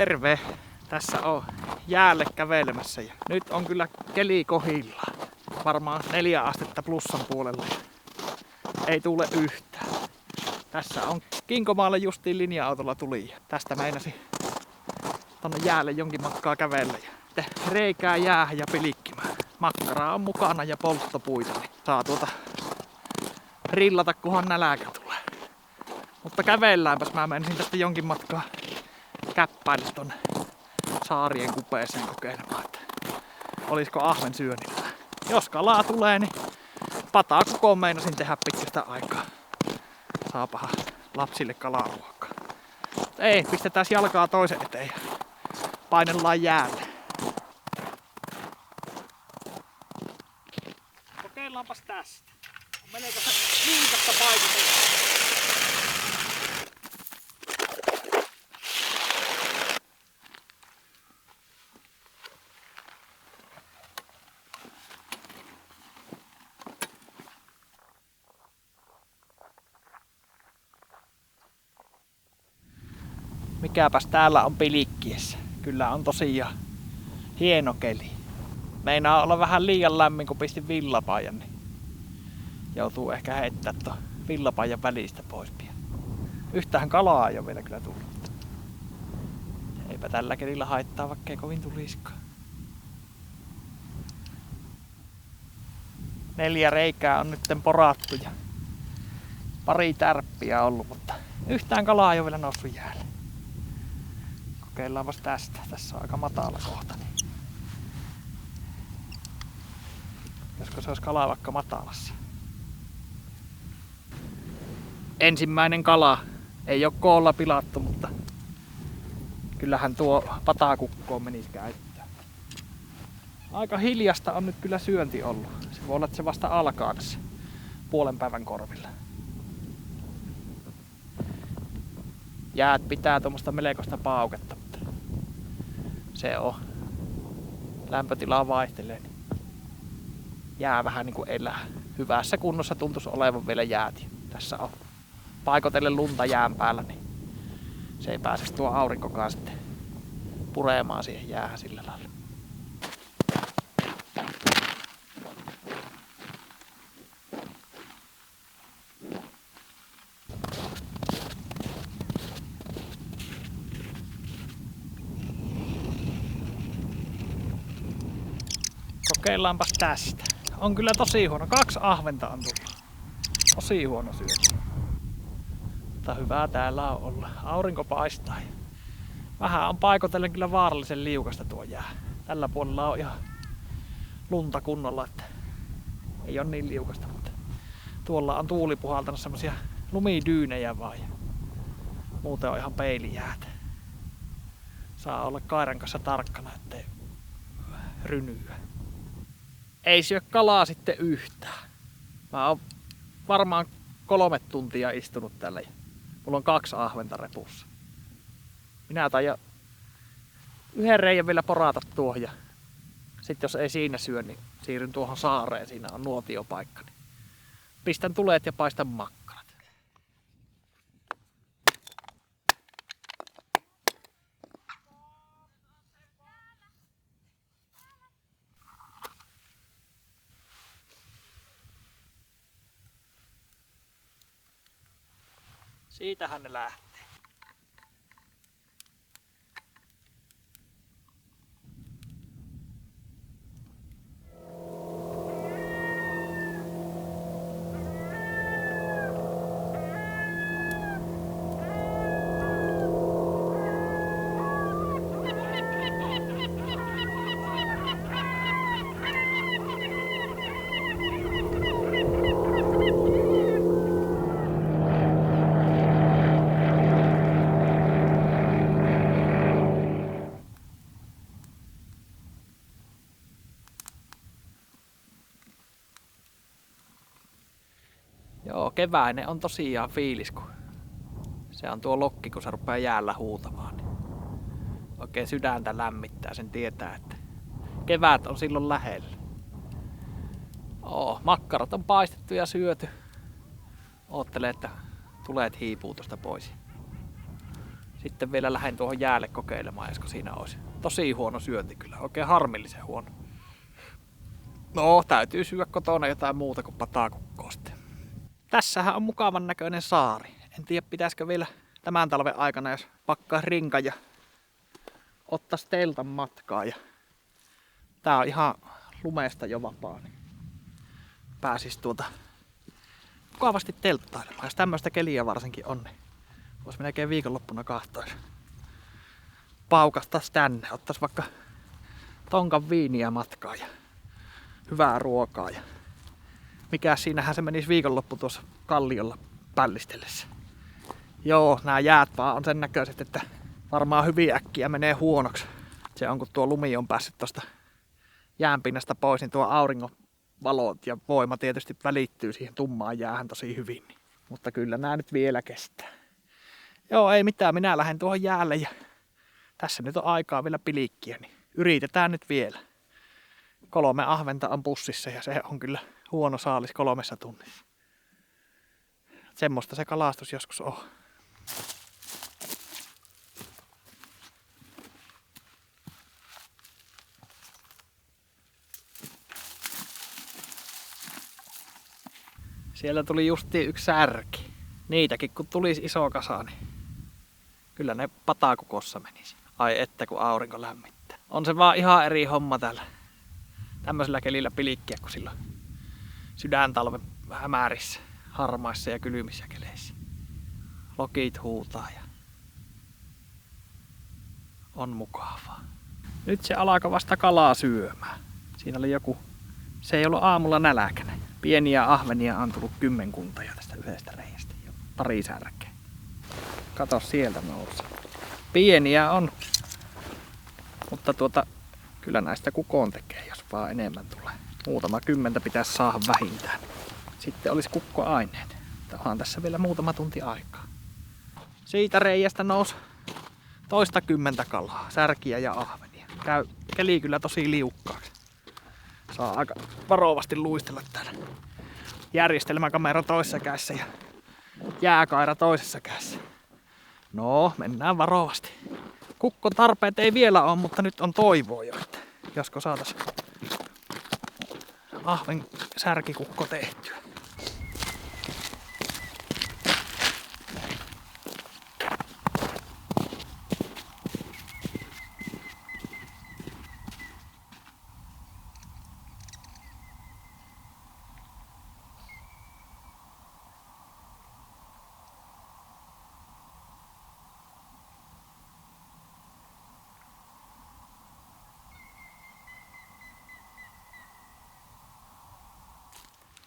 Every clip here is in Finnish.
Terve! Tässä on jäälle kävelemässä ja nyt on kyllä keli kohillaan. Varmaan 4 astetta plussan puolella. Ei tule yhtään. Tässä on Kinkomaalle justiin linja-autolla tuli. Tästä meinasi tonne jäälle jonkin matkaa kävellä. Ja reikää jäähän ja pilikkimään. Makkaraa on mukana ja polttopuita. Niin saa rillata kunhan nälkä tulee. Mutta kävelläänpäs, mä menisin tästä jonkin matkaa käppäille tonne saarien kupeeseen kokeilemaan, että olisiko ahven syönnillä. Jos kalaa tulee, niin pataa kokoon meinasin tehdä pitkästä aikaa. Saapahan lapsille kalaruokaa. Ei, pistetään jalkaa toisen eteen ja painellaan jäälle. Kokeillaanpas tästä. Meneekö se viikasta paikasta? Mikäpäs täällä on pilikkiessä. Kyllä on tosiaan hieno keli. Meinaa olla vähän liian lämmin, kun pistin villapaijan, niin joutuu ehkä heittää tuon villapaijan välistä pois pian. Yhtään kalaa ei ole vielä kyllä tullut. Eipä tällä kelillä haittaa, vaikka ei kovin tuliskaan. 4 reikää on nytten porattu ja pari tärppiä ollut, mutta yhtään kalaa ei ole vielä noussut jäälle. Kokeillaanpas tästä. Tässä on aika matala kohta. Niin josko se olisi kala vaikka matalassa. Ensimmäinen kala. Ei ole koolla pilattu, mutta kyllähän tuo patakukkoon menisi käyttää. Aika hiljasta on nyt kyllä syönti ollut. Se voi olla, että se vasta alkaa tässä puolen päivän korvilla. Jäät pitää tuommoista melkoista pauketta, mutta se on. Lämpötilaa vaihtelee, niin jää vähän niin kuin elää. Hyvässä kunnossa tuntuisi olevan vielä jäät. Tässä on paikotellen lunta jään päällä, niin se ei pääsisi tuo aurinkokaan sitten puremaan siihen jäähän sillä lailla. Kokeillaanpas tästä. On kyllä tosi huono. 2 ahventa on tullut. Tosi huono syödä. Mutta hyvää täällä on olla. Aurinko paistaa. Vähän on paikotellen kyllä vaarallisen liukasta tuo jää. Tällä puolella on ihan lunta kunnolla, että ei ole niin liukasta. Mutta tuolla on tuuli puhaltanut semmosia lumidyynejä vaan. Muuten on ihan peilijäätä. Saa olla kairan kanssa tarkkana, ettei rynyä. Ei syö kalaa sitten yhtään. Mä oon varmaan 3 tuntia istunut tällä ja mulla on 2 ahventa repussa. Minä taidan 1 reiän vielä porata tuohon ja sitten jos ei siinä syö, niin siirryn tuohon saareen. Siinä on nuotiopaikka. Niin pistän tuleet ja paistan makkarat. Siitähän ne lähtee. Joo, keväinen on tosiaan fiilis, kun se on tuo lokki, kun se rupeaa jäällä huutamaan. Niin oikein sydäntä lämmittää, sen tietää, että kevät on silloin lähellä. Makkarat on paistettu ja syöty. Oottelee, että tuleet hiipuu tuosta pois. Sitten vielä lähden tuohon jäälle kokeilemaan, josko siinä olisi. Tosi huono syönti kyllä, oikein harmillisen huono. No, täytyy syödä kotona jotain muuta kuin patakukkoa sitten. Tässähän on mukavan näköinen saari. En tiedä, pitäisikö vielä tämän talven aikana, jos pakkaa rinka ja ottais teltan matkaa. Ja tää on ihan lumesta jo vapaa, niin pääsis mukavasti telttailemaan. Jos tämmöistä keliä varsinkin on, niin vois melkein viikonloppuna kahtois. Paukastais tänne, ottais vaikka tonkan viiniä matkaa ja hyvää ruokaa. Ja mikäs siinähän se menisi viikonloppu tuossa kalliolla pällistellessä. Joo, nämä jäät vaan on sen näköiset, että varmaan hyvin äkkiä menee huonoksi. Se on, kun tuo lumi on päässyt tuosta jäänpinnasta pois, niin tuo auringon valot ja voima tietysti välittyy siihen tummaan jäähän tosi hyvin. Mutta kyllä nämä nyt vielä kestää. Joo, ei mitään, minä lähden tuohon jäälle ja tässä nyt on aikaa vielä pilikkiä, niin yritetään nyt vielä. 3 ahventa on pussissa ja se on kyllä huono saalis 3 tunnissa. Semmoista se kalastus joskus on. Siellä tuli justiin yksi särki. Niitäkin kun tulisi iso kasa, niin kyllä ne patakukossa menisi. Ai että kun aurinko lämmittää. On se vaan ihan eri homma täällä. Tämmöisellä kelillä pilikkiä kuin silloin sydäntalven hämärissä, harmaissa ja kylmissä keleissä. Lokit huutaa ja on mukavaa. Nyt se alkaa vasta kalaa syömään. Siinä oli joku, se ei ollut aamulla nälkäinen. Pieniä ahvenia on tullut 10 jo tästä yhdestä reiästä. Ja pari särkeä. Kato, sieltä nousee. Pieniä on. Mutta kyllä näistä kukoon tekee, jos vaan enemmän tulee. Muutama 10 pitäisi saada vähintään. Sitten olisi kukkoaineet. Onhan tässä vielä muutama tunti aikaa. Siitä reiästä nousi toista 10 kalaa, särkiä ja ahvenia. Käy keli kyllä tosi liukkaaksi. Saa aika varovasti luistella täällä. Järjestelmäkamera toisessa kädessä ja jääkaira toisessa kädessä. No, mennään varovasti. Kukkon tarpeet ei vielä ole, mutta nyt on toivoa jo, että josko saatais ahven särkikukko tehtyä.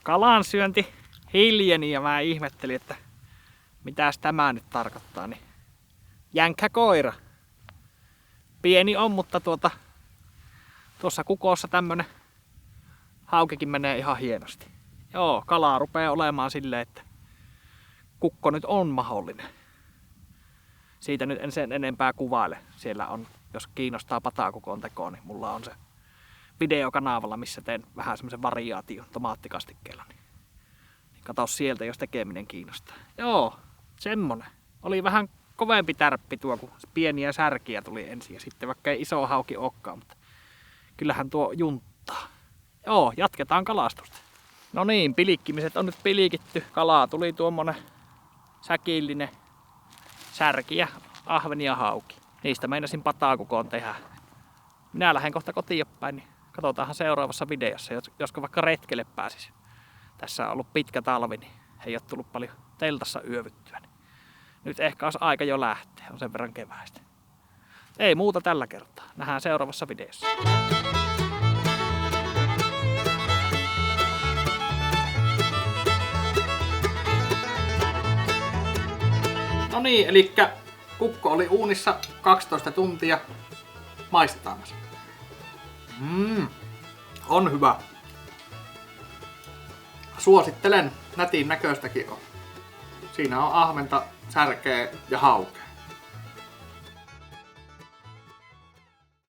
Kalan syönti hiljeni ja mä ihmettelin, että mitäs tämä nyt tarkoittaa. Niin jänkkä koira. Pieni on, mutta tuossa kukossa tämmönen haukikin menee ihan hienosti. Joo, kalaa rupeaa olemaan silleen, että kukko nyt on mahdollinen. Siitä nyt en sen enempää kuvaile. Siellä on, jos kiinnostaa patakukon tekoa, niin mulla on se videokanavalla, missä teen vähän semmoisen variaation tomaattikastikkeella. Niin kato sieltä, jos tekeminen kiinnostaa. Joo, semmonen. Oli vähän kovempi tärppi tuo, kun pieniä särkiä tuli ensin ja sitten vaikka ei iso hauki olekaan, mutta kyllähän tuo junttaa. Joo, jatketaan kalastusta. No niin, pilikkimiset on nyt pilikitty. Kalaa tuli tuommoinen säkillinen särki ja ahveni ja hauki. Niistä meinasin patakukoon tehdä. Minä lähden kohta kotiin päin, niin katsotaanhan seuraavassa videossa, josko vaikka retkelle pääsis. Tässä on ollut pitkä talvi, niin ei ole tullut paljon teltassa yövyttyä. Niin nyt ehkä olisi aika jo lähteä, on sen verran keväistä. Ei muuta tällä kertaa. Nähdään seuraavassa videossa. No niin, eli kukko oli uunissa 12 tuntia. Maistetaan. On hyvä. Suosittelen, nätin näköistäkin on. Siinä on ahventa, särkeä ja haukea.